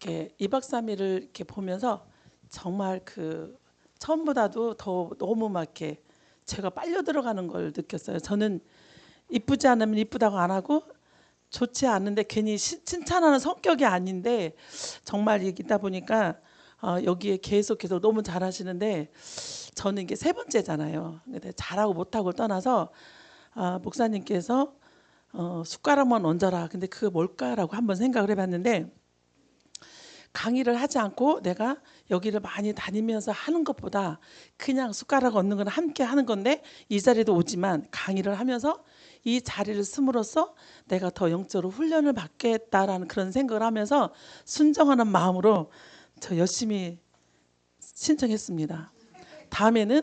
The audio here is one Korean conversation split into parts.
이렇게 2박 3일을 이렇게 보면서 정말 처음보다도 더 너무 막 이렇게 제가 빨려 들어가는 걸 느꼈어요. 저는 이쁘지 않으면 이쁘다고 안 하고 좋지 않은데 괜히 칭찬하는 성격이 아닌데 정말 있다 보니까 여기에 계속해서 너무 잘하시는데 저는 이게 세 번째잖아요. 근데 잘하고 못하고를 떠나서 목사님께서 숟가락만 얹어라. 근데 그게 뭘까라고 한번 생각을 해봤는데 강의를 하지 않고 내가 여기를 많이 다니면서 하는 것보다 그냥 숟가락 얹는 건 함께 하는 건데 이 자리도 오지만 강의를 하면서 이 자리를 씀으로써 내가 더 영적으로 훈련을 받겠다라는 그런 생각을 하면서 순정하는 마음으로 저 열심히 신청했습니다. 다음에는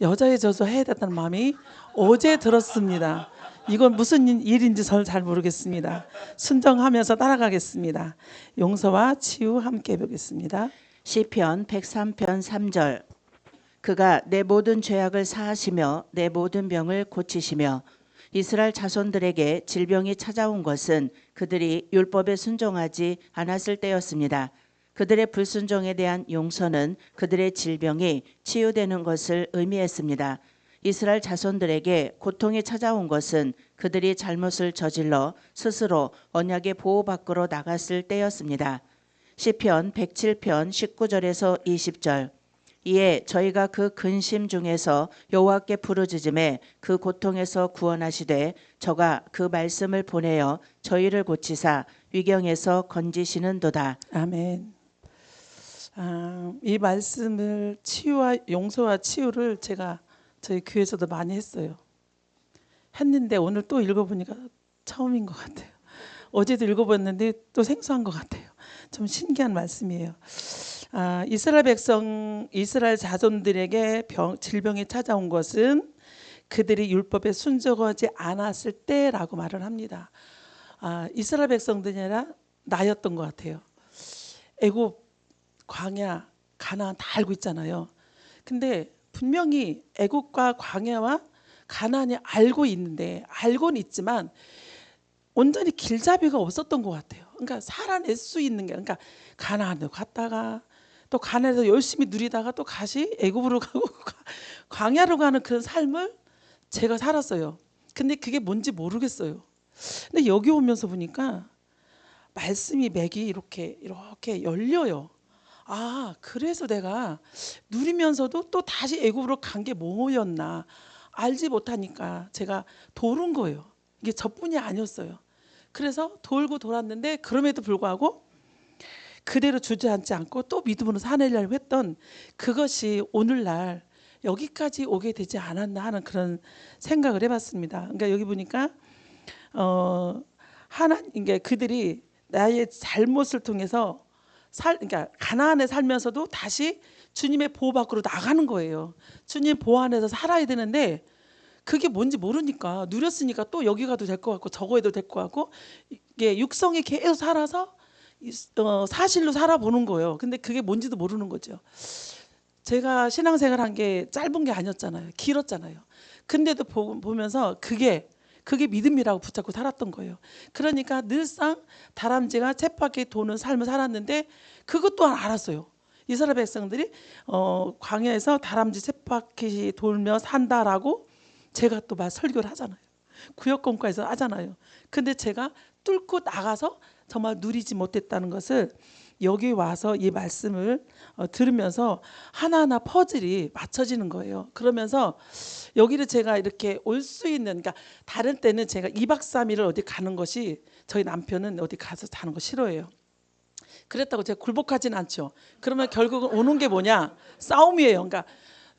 여자의 저주 해야 된다는 마음이 어제 들었습니다. 이건 무슨 일인지 저는 잘 모르겠습니다. 순정하면서 따라가겠습니다. 용서와 치유 함께 보겠습니다. 시편 103편 3절. 그가 내 모든 죄악을 사하시며 내 모든 병을 고치시며. 이스라엘 자손들에게 질병이 찾아온 것은 그들이 율법에 순종하지 않았을 때였습니다. 그들의 불순종에 대한 용서는 그들의 질병이 치유되는 것을 의미했습니다. 이스라엘 자손들에게 고통이 찾아온 것은 그들이 잘못을 저질러 스스로 언약의 보호 밖으로 나갔을 때였습니다. 시편 107편 19절에서 20절. 이에 저희가 그 근심 중에서 여호와께 부르짖음에 그 고통에서 구원하시되 저가 그 말씀을 보내어 저희를 고치사 위경에서 건지시는도다. 아멘. 이 말씀을 치유와 용서와 치유를 제가 저희 교회에서도 많이 했어요. 했는데 오늘 또 읽어보니까 처음인 것 같아요. 어제도 읽어봤는데 또 생소한 것 같아요. 좀 신기한 말씀이에요. 이스라엘 자손들에게 질병이 찾아온 것은 그들이 율법에 순종하지 않았을 때라고 말을 합니다. 이스라엘 백성들이 아니라 나였던 것 같아요. 애굽, 광야, 가나안 다 알고 있잖아요. 근데 분명히 애굽과 광야와 가나안이 알고는 있지만 온전히 길잡이가 없었던 것 같아요. 그러니까 살아낼 수 있는 게, 그러니까 가나안으로 갔다가 또 가나안에서 열심히 누리다가 또 다시 애굽으로 가고 광야로 가는 그런 삶을 제가 살았어요. 근데 그게 뭔지 모르겠어요. 근데 여기 오면서 보니까 말씀이 맥이 이렇게 열려요. 그래서 내가 누리면서도 또 다시 애굽으로 간 게 뭐였나 알지 못하니까 제가 도른 거예요. 이게 저뿐이 아니었어요. 그래서 돌고 돌았는데 그럼에도 불구하고 그대로 주저앉지 않고 또 믿음으로 살아내려고 했던 그것이 오늘날 여기까지 오게 되지 않았나 하는 그런 생각을 해봤습니다. 그러니까 여기 보니까 이게 그들이 나의 잘못을 통해서 그러니까 가나안에 살면서도 다시 주님의 보호 밖으로 나가는 거예요. 주님 보호 안에서 살아야 되는데 그게 뭔지 모르니까 누렸으니까 또 여기 가도 될 것 같고 저거 해도 될 것 같고 이게 육성이 계속 살아서 사실로 살아보는 거예요. 근데 그게 뭔지도 모르는 거죠. 제가 신앙생활 한 게 짧은 게 아니었잖아요. 길었잖아요. 근데도 보면서 그게 믿음이라고 붙잡고 살았던 거예요. 그러니까 늘상 다람쥐가 쳇바퀴 도는 삶을 살았는데 그것 또한 알았어요. 이스라엘 백성들이 광야에서 다람쥐 쳇바퀴 돌며 산다라고 제가 또 설교를 하잖아요. 구역공과에서 하잖아요. 근데 제가 뚫고 나가서 정말 누리지 못했다는 것을 여기 와서 이 말씀을 들으면서 하나하나 퍼즐이 맞춰지는 거예요. 그러면서 여기를 제가 이렇게 올 수 있는, 그러니까 다른 때는 제가 2박 3일을 어디 가는 것이, 저희 남편은 어디 가서 자는 거 싫어해요. 그랬다고 제가 굴복하진 않죠. 그러면 결국은 오는 게 뭐냐? 싸움이에요. 그러니까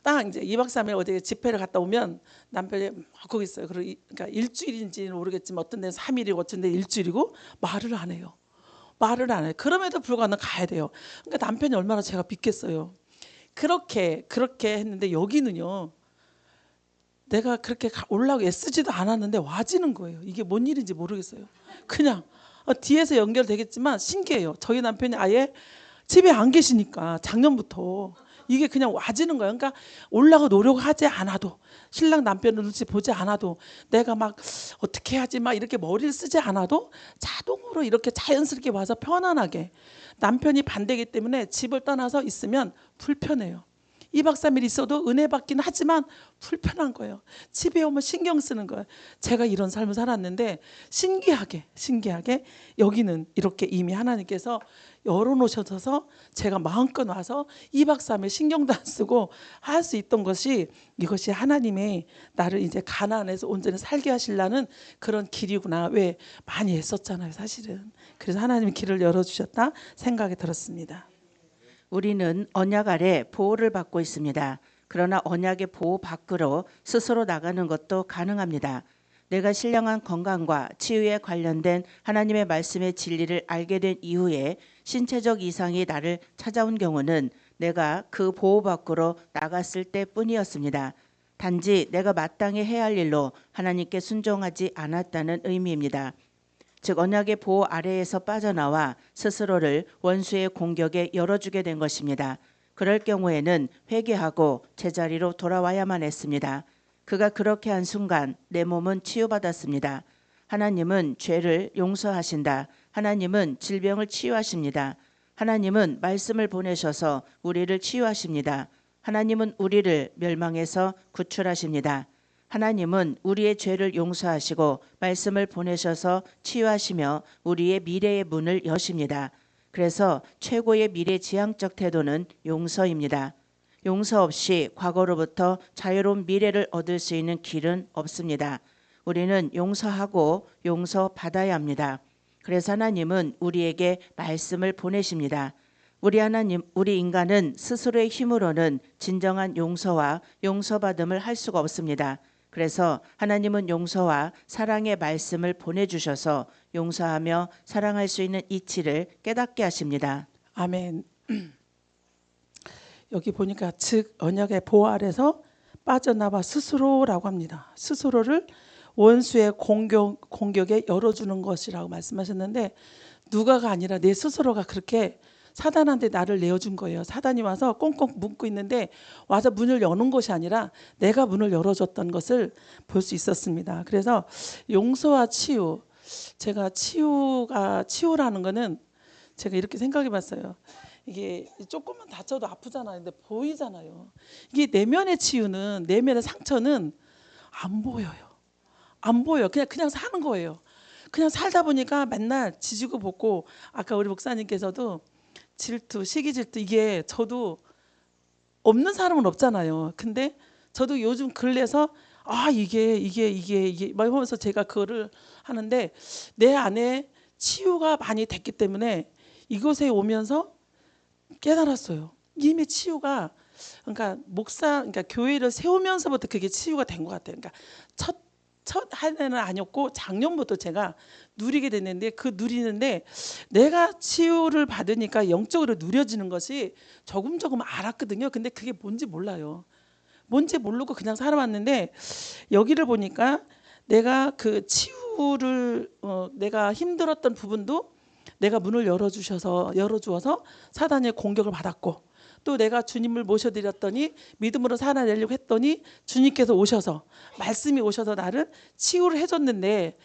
딱 이제 2박 3일 어디 집회를 갔다 오면 남편이 막 거기 있어요. 그러니까 일주일인지는 모르겠지만 어떤 데는 3일이고 어떤 데는 일주일이고 말을 안 해요. 그럼에도 불구하고 가야 돼요. 그러니까 남편이 얼마나 제가 믿겠어요. 그렇게 했는데 여기는요. 내가 그렇게 올라가고 애쓰지도 않았는데 와지는 거예요. 이게 뭔 일인지 모르겠어요. 그냥 뒤에서 연결되겠지만 신기해요. 저희 남편이 아예 집에 안 계시니까 작년부터 이게 그냥 와지는 거예요. 그러니까 올라가 노력하지 않아도 신랑 남편을 눈치 보지 않아도 내가 막 어떻게 해야지 막 이렇게 머리를 쓰지 않아도 자동으로 이렇게 자연스럽게 와서 편안하게, 남편이 반대이기 때문에 집을 떠나서 있으면 불편해요. 2박 3일 있어도 은혜 받긴 하지만 불편한 거예요. 집에 오면 신경 쓰는 거예요. 제가 이런 삶을 살았는데 신기하게 여기는 이렇게 이미 하나님께서 열어놓으셔서 제가 마음껏 와서 2박 3일 신경도 안 쓰고 할 수 있던 것이, 이것이 하나님의 나를 이제 가나안에서 온전히 살게 하시려는 그런 길이구나. 왜 많이 애썼잖아요, 사실은. 그래서 하나님이 길을 열어주셨다 생각이 들었습니다. 우리는 언약 아래 보호를 받고 있습니다. 그러나 언약의 보호 밖으로 스스로 나가는 것도 가능합니다. 내가 신령한 건강과 치유에 관련된 하나님의 말씀의 진리를 알게 된 이후에 신체적 이상이 나를 찾아온 경우는 내가 그 보호 밖으로 나갔을 때뿐이었습니다. 단지 내가 마땅히 해야 할 일로 하나님께 순종하지 않았다는 의미입니다. 즉 언약의 보호 아래에서 빠져나와 스스로를 원수의 공격에 열어주게 된 것입니다. 그럴 경우에는 회개하고 제자리로 돌아와야만 했습니다. 그가 그렇게 한 순간 내 몸은 치유받았습니다. 하나님은 죄를 용서하신다. 하나님은 질병을 치유하십니다. 하나님은 말씀을 보내셔서 우리를 치유하십니다. 하나님은 우리를 멸망에서 구출하십니다. 하나님은 우리의 죄를 용서하시고 말씀을 보내셔서 치유하시며 우리의 미래의 문을 여십니다. 그래서 최고의 미래지향적 태도는 용서입니다. 용서 없이 과거로부터 자유로운 미래를 얻을 수 있는 길은 없습니다. 우리는 용서하고 용서받아야 합니다. 그래서 하나님은 우리에게 말씀을 보내십니다. 우리 인간은 스스로의 힘으로는 진정한 용서와 용서받음을 할 수가 없습니다. 그래서 하나님은 용서와 사랑의 말씀을 보내주셔서 용서하며 사랑할 수 있는 이치를 깨닫게 하십니다. 아멘. 여기 보니까 즉 언약의 보호 아래서 빠져나와 스스로라고 합니다. 스스로를 원수의 공격에 열어주는 것이라고 말씀하셨는데, 누가가 아니라 내 스스로가 그렇게 사단한테 나를 내어준 거예요. 사단이 와서 꽁꽁 묶고 있는데 와서 문을 여는 것이 아니라 내가 문을 열어줬던 것을 볼 수 있었습니다. 그래서 용서와 치유, 제가 치유라는 거는 제가 이렇게 생각해 봤어요. 이게 조금만 다쳐도 아프잖아요. 근데 보이잖아요. 이게 내면의 치유는, 내면의 상처는 안 보여요. 안 보여. 그냥 사는 거예요. 그냥 살다 보니까 맨날 지지고 볶고, 아까 우리 목사님께서도 질투, 시기 질투, 이게 저도 없는 사람은 없잖아요. 근데 저도 요즘 근래서 이게 막 하면서 제가 그거를 하는데, 내 안에 치유가 많이 됐기 때문에 이곳에 오면서 깨달았어요. 이미 치유가, 그러니까 교회를 세우면서부터 그게 치유가 된 것 같아요. 그러니까 첫 한 해는 아니었고 작년부터 제가 누리게 됐는데, 그 누리는데 내가 치유를 받으니까 영적으로 누려지는 것이 조금 알았거든요. 근데 그게 뭔지 몰라요. 뭔지 모르고 그냥 살아왔는데, 여기를 보니까 내가 그 치유를 내가 힘들었던 부분도 내가 문을 열어주어서 사단의 공격을 받았고, 또 내가 주님을 모셔드렸더니 믿음으로 살아내려고 했더니 주님께서 오셔서, 말씀이 오셔서 나를 치유를 해줬는데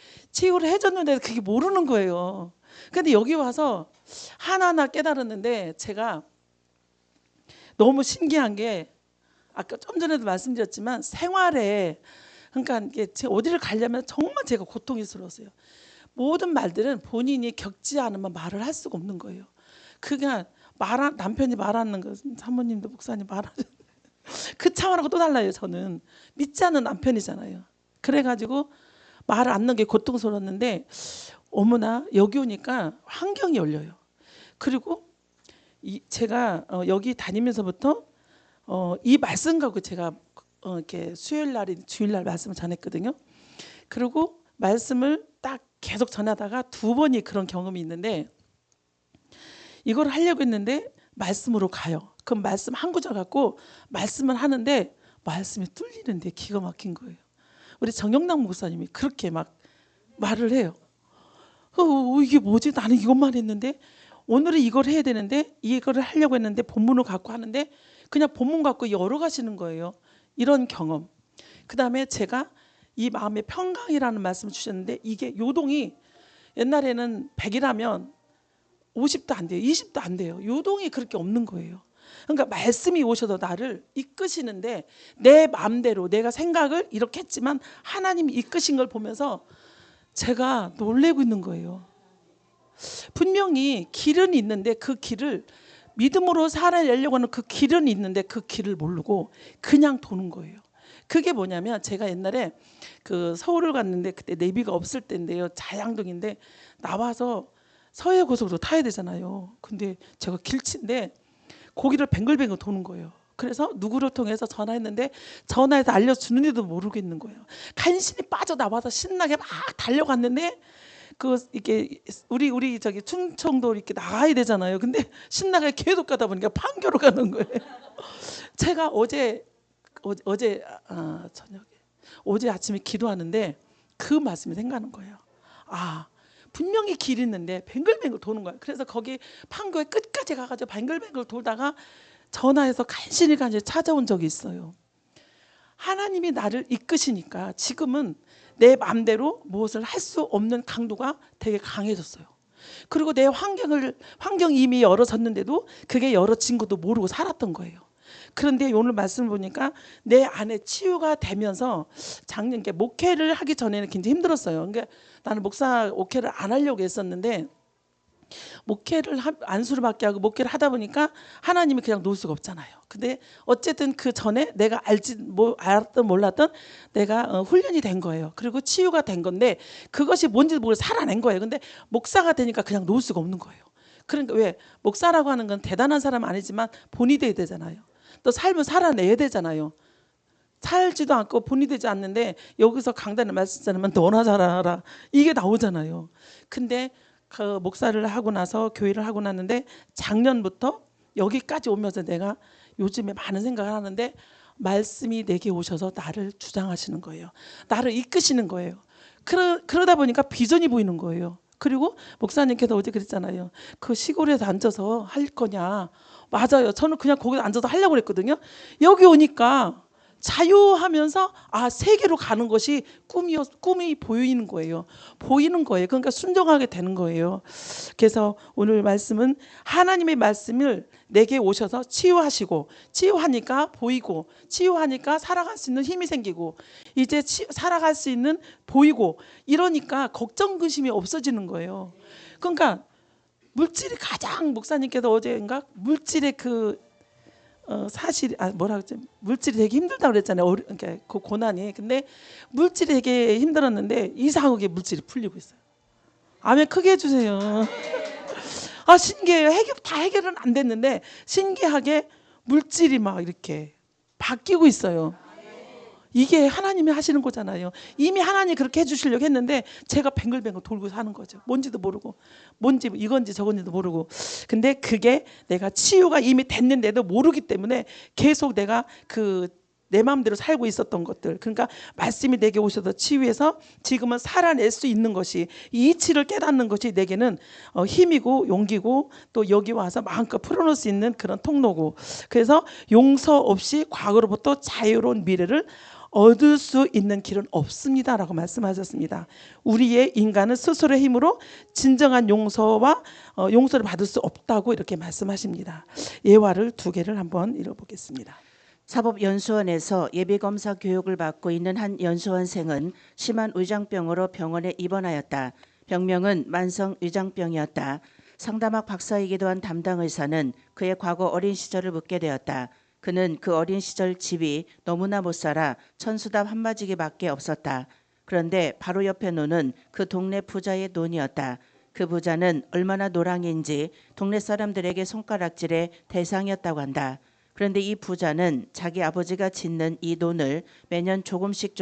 그게 모르는 거예요. 근데 여기 와서 하나하나 깨달았는데, 제가 너무 신기한 게, 아까 좀 전에도 말씀드렸지만 생활에, 그러니까 이게 제가 어디를 가려면 정말 제가 고통스러웠어요. 모든 말들은 본인이 겪지 않으면 말을 할 수가 없는 거예요. 그냥 남편이 말하는 거, 사모님도 목사님 말하는 그 차원하고 또 달라요. 저는 믿지 않는 남편이잖아요. 그래가지고 말을 안 넣는 게 고통스러웠는데, 어머나 여기 오니까 환경이 열려요. 그리고 제가 여기 다니면서부터 이 말씀 갖고 제가 이렇게 주일날 말씀을 전했거든요. 그리고 말씀을 딱 계속 전하다가 두 번이 그런 경험이 있는데, 이걸 하려고 했는데 말씀으로 가요. 그럼 말씀 한 구절 갖고 말씀을 하는데 말씀이 뚫리는데 기가 막힌 거예요. 우리 정영남 목사님이 그렇게 막 말을 해요. 이게 뭐지? 나는 이것만 했는데, 오늘은 이걸 해야 되는데 이거를 하려고 했는데 본문을 갖고 하는데 그냥 본문 갖고 열어가시는 거예요. 이런 경험. 그 다음에 제가 이 마음의 평강이라는 말씀을 주셨는데 이게 요동이 옛날에는 100이라면 50도 안 돼요. 20도 안 돼요. 요동이 그렇게 없는 거예요. 그러니까 말씀이 오셔도 나를 이끄시는데 내 마음대로 내가 생각을 이렇게 했지만 하나님이 이끄신 걸 보면서 제가 놀래고 있는 거예요. 분명히 길은 있는데 그 길을 믿음으로 살아내려고 하는 그 길은 있는데 그 길을 모르고 그냥 도는 거예요. 그게 뭐냐면 제가 옛날에 그 서울을 갔는데 그때 내비가 없을 때인데요. 자양동인데 나와서 서해고속으로 타야 되잖아요. 근데 제가 길치인데 거기를 뱅글뱅글 도는 거예요. 그래서 누구를 통해서 전화했는데 전화해서 알려주는지도 모르고 있는 거예요. 간신히 빠져나와서 신나게 막 달려갔는데 그 이게 우리 저기 충청도 이렇게 나가야 되잖아요. 근데 신나게 계속 가다 보니까 판교로 가는 거예요. 제가 어제 저녁에 어제 아침에 기도하는데 그 말씀이 생각나는 거예요. 아, 분명히 길이 있는데 뱅글뱅글 도는 거예요. 그래서 거기 판교의 끝까지 가가지고 뱅글뱅글 돌다가 전화해서 간신히 찾아온 적이 있어요. 하나님이 나를 이끄시니까 지금은 내 마음대로 무엇을 할 수 없는 강도가 되게 강해졌어요. 그리고 내 환경이 이미 열어졌는데도 그게 열어진 것도 모르고 살았던 거예요. 그런데 오늘 말씀을 보니까 내 안에 치유가 되면서 작년 목회를 하기 전에는 굉장히 힘들었어요. 그러니까 나는 목사 목회를 안 하려고 했었는데 목회를 안수를 받게 하고 목회를 하다 보니까 하나님이 그냥 놓을 수가 없잖아요. 근데 어쨌든 그 전에 내가 알았던 몰랐던 내가 훈련이 된 거예요. 그리고 치유가 된 건데 그것이 뭔지 모르고 살아낸 거예요. 근데 목사가 되니까 그냥 놓을 수가 없는 거예요. 그러니까 왜 목사라고 하는 건 대단한 사람 아니지만 본이 돼야 되잖아요. 또 삶을 살아내야 되잖아요. 살지도 않고 본이 되지 않는데 여기서 강단에 말씀 전하면 너나 잘하라 이게 나오잖아요. 근데 그 목사를 하고 나서 교회를 하고 났는데 작년부터 여기까지 오면서 내가 요즘에 많은 생각을 하는데 말씀이 내게 오셔서 나를 주장하시는 거예요. 나를 이끄시는 거예요. 그러다 보니까 비전이 보이는 거예요. 그리고 목사님께서 어제 그랬잖아요. 그 시골에서 앉아서 할 거냐. 맞아요. 저는 그냥 거기서 앉아서 하려고 그랬거든요. 여기 오니까 자유하면서 세계로 가는 것이 꿈이 보이는 거예요. 그러니까 순종하게 되는 거예요. 그래서 오늘 말씀은 하나님의 말씀을 내게 오셔서 치유하시고 치유하니까 보이고 치유하니까 살아갈 수 있는 힘이 생기고 이제 살아갈 수 있는 보이고 이러니까 걱정 근심이 없어지는 거예요. 그러니까 물질이 가장 목사님께서 어제인가 물질의 물질이 되게 힘들다고 그랬잖아요. 그러니까 그 고난이. 근데 물질이 되게 힘들었는데 이상하게 물질이 풀리고 있어요. 아멘 크게 해주세요. 신기해요. 다 해결은 안 됐는데 신기하게 물질이 막 이렇게 바뀌고 있어요. 이게 하나님이 하시는 거잖아요. 이미 하나님이 그렇게 해주시려고 했는데 제가 뱅글뱅글 돌고 사는 거죠. 뭔지도 모르고 뭔지 이건지 저건지도 모르고. 근데 그게 내가 치유가 이미 됐는데도 모르기 때문에 계속 내가 내 마음대로 살고 있었던 것들, 그러니까 말씀이 내게 오셔서 치유해서 지금은 살아낼 수 있는 것이 이 이치를 깨닫는 것이 내게는 힘이고 용기고 또 여기 와서 마음껏 풀어놓을 수 있는 그런 통로고, 그래서 용서 없이 과거로부터 자유로운 미래를 얻을 수 있는 길은 없습니다라고 말씀하셨습니다. 우리의 인간은 스스로의 힘으로 진정한 용서를 받을 수 없다고 이렇게 말씀하십니다. 예화를 2개를 한번 읽어보겠습니다. 사법연수원에서 예비검사 교육을 받고 있는 한 연수원생은 심한 위장병으로 병원에 입원하였다. 병명은 만성 위장병이었다. 상담학 박사이기도 한 담당 의사는 그의 과거 어린 시절을 묻게 되었다. 그는 그 어린 시절 집이 너무나 못 살아 천수답 한마지기밖에 없었다. 그런데 바로 옆에 논은 그 동네 부자의 논이었다. 그 부자는 얼마나 노랑인지 동네 사람들에게 손가락질의 대상이었다고 한다. 그런데 이 부자는 자기 아버지가 짓는 이 논을 매년 조금씩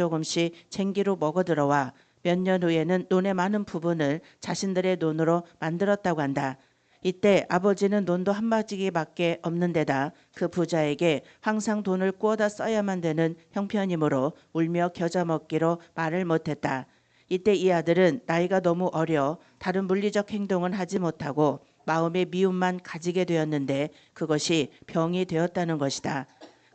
쟁기로 먹어들어와 몇 년 후에는 논의 많은 부분을 자신들의 논으로 만들었다고 한다. 이때 아버지는 논도 한마디밖에 없는 데다 그 부자에게 항상 돈을 꾸어다 써야만 되는 형편이므로 울며 겨자 먹기로 말을 못했다. 이때 이 아들은 나이가 너무 어려 다른 물리적 행동은 하지 못하고 마음의 미움만 가지게 되었는데 그것이 병이 되었다는 것이다.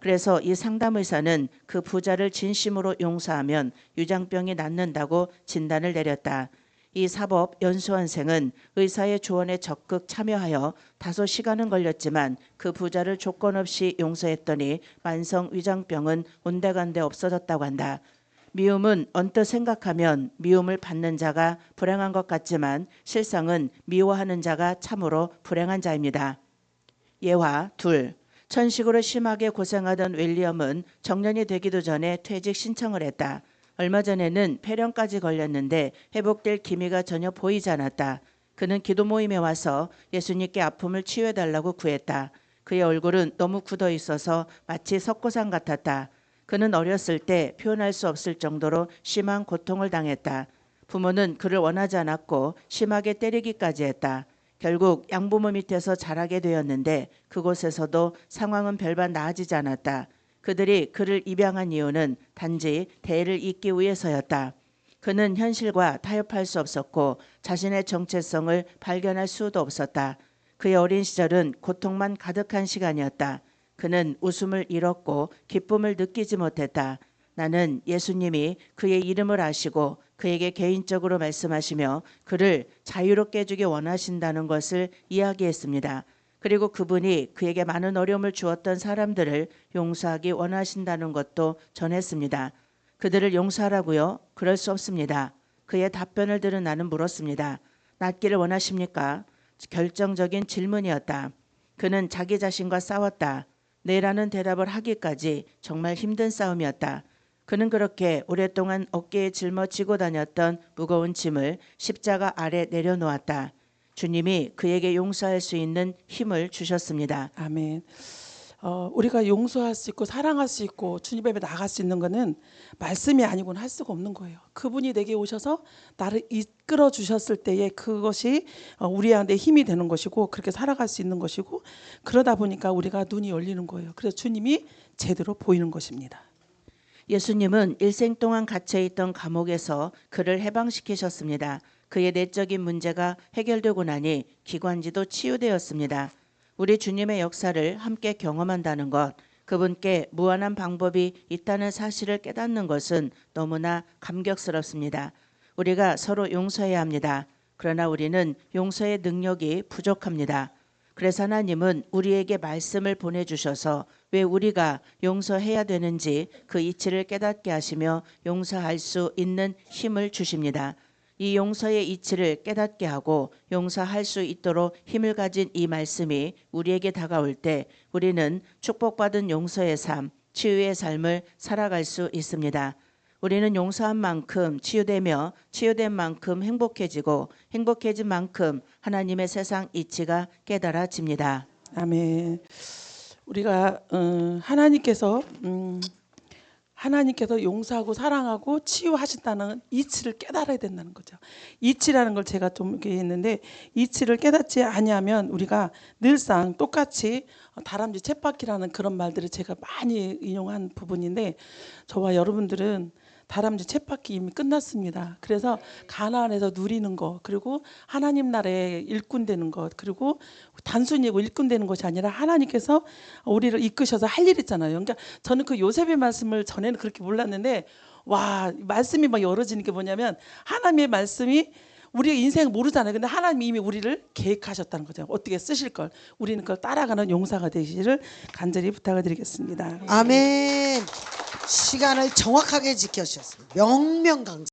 그래서 이 상담의사는 그 부자를 진심으로 용서하면 유장병이 낫는다고 진단을 내렸다. 이 사법 연수원생은 의사의 조언에 적극 참여하여 다소 시간은 걸렸지만 그 부자를 조건 없이 용서했더니 만성 위장병은 온데간데 없어졌다고 한다. 미움은 언뜻 생각하면 미움을 받는 자가 불행한 것 같지만 실상은 미워하는 자가 참으로 불행한 자입니다. 예화 둘. 천식으로 심하게 고생하던 윌리엄은 정년이 되기도 전에 퇴직 신청을 했다. 얼마 전에는 폐렴까지 걸렸는데 회복될 기미가 전혀 보이지 않았다. 그는 기도 모임에 와서 예수님께 아픔을 치유해달라고 구했다. 그의 얼굴은 너무 굳어 있어서 마치 석고상 같았다. 그는 어렸을 때 표현할 수 없을 정도로 심한 고통을 당했다. 부모는 그를 원하지 않았고 심하게 때리기까지 했다. 결국 양부모 밑에서 자라게 되었는데 그곳에서도 상황은 별반 나아지지 않았다. 그들이 그를 입양한 이유는 단지 대를 잇기 위해서였다. 그는 현실과 타협할 수 없었고 자신의 정체성을 발견할 수도 없었다. 그의 어린 시절은 고통만 가득한 시간이었다. 그는 웃음을 잃었고 기쁨을 느끼지 못했다. 나는 예수님이 그의 이름을 아시고 그에게 개인적으로 말씀하시며 그를 자유롭게 해주기 원하신다는 것을 이야기했습니다. 그리고 그분이 그에게 많은 어려움을 주었던 사람들을 용서하기 원하신다는 것도 전했습니다. 그들을 용서하라고요? 그럴 수 없습니다. 그의 답변을 들은 나는 물었습니다. 낫기를 원하십니까? 결정적인 질문이었다. 그는 자기 자신과 싸웠다. 네라는 대답을 하기까지 정말 힘든 싸움이었다. 그는 그렇게 오랫동안 어깨에 짊어지고 다녔던 무거운 짐을 십자가 아래 내려놓았다. 주님이 그에게 용서할 수 있는 힘을 주셨습니다. 아멘. 우리가 용서할 수 있고 사랑할 수 있고 주님 앞에 나갈 수 있는 거는 말씀이 아니고는 할 수가 없는 거예요. 그분이 내게 오셔서 나를 이끌어 주셨을 때에 그것이 우리한테 힘이 되는 것이고 그렇게 살아갈 수 있는 것이고 그러다 보니까 우리가 눈이 열리는 거예요. 그래서 주님이 제대로 보이는 것입니다. 예수님은 일생 동안 갇혀있던 감옥에서 그를 해방시키셨습니다. 그의 내적인 문제가 해결되고 나니 기관지도 치유되었습니다. 우리 주님의 역사를 함께 경험한다는 것, 그분께 무한한 방법이 있다는 사실을 깨닫는 것은 너무나 감격스럽습니다. 우리가 서로 용서해야 합니다. 그러나 우리는 용서의 능력이 부족합니다. 그래서 하나님은 우리에게 말씀을 보내주셔서 왜 우리가 용서해야 되는지 그 이치를 깨닫게 하시며 용서할 수 있는 힘을 주십니다. 이 용서의 이치를 깨닫게 하고 용서할 수 있도록 힘을 가진 이 말씀이 우리에게 다가올 때 우리는 축복받은 용서의 삶, 치유의 삶을 살아갈 수 있습니다. 우리는 용서한 만큼 치유되며 치유된 만큼 행복해지고 행복해진 만큼 하나님의 세상 이치가 깨달아집니다. 아멘. 우리가 하나님께서 용서하고 사랑하고 치유하신다는 이치를 깨달아야 된다는 거죠. 이치라는 걸 제가 좀 이렇게 했는데 이치를 깨닫지 아니하면 우리가 늘상 똑같이 다람쥐 쳇바퀴라는 그런 말들을 제가 많이 인용한 부분인데 저와 여러분들은 다람쥐 쳇바퀴 이미 끝났습니다. 그래서 가나안에서 누리는 것 그리고 하나님 나라에 일꾼 되는 것 그리고 단순히 일꾼 되는 것이 아니라 하나님께서 우리를 이끄셔서 할 일 있잖아요. 그러니까 저는 그 요셉의 말씀을 전에는 그렇게 몰랐는데 와 말씀이 막 열어지는 게 뭐냐면 하나님의 말씀이 우리가 인생 모르잖아요. 근데 하나님이 이미 우리를 계획하셨다는 거죠. 어떻게 쓰실 걸. 우리는 그걸 따라가는 용사가 되시기를 간절히 부탁을 드리겠습니다. 아멘. 시간을 정확하게 지켜주셨습니다. 명명강사.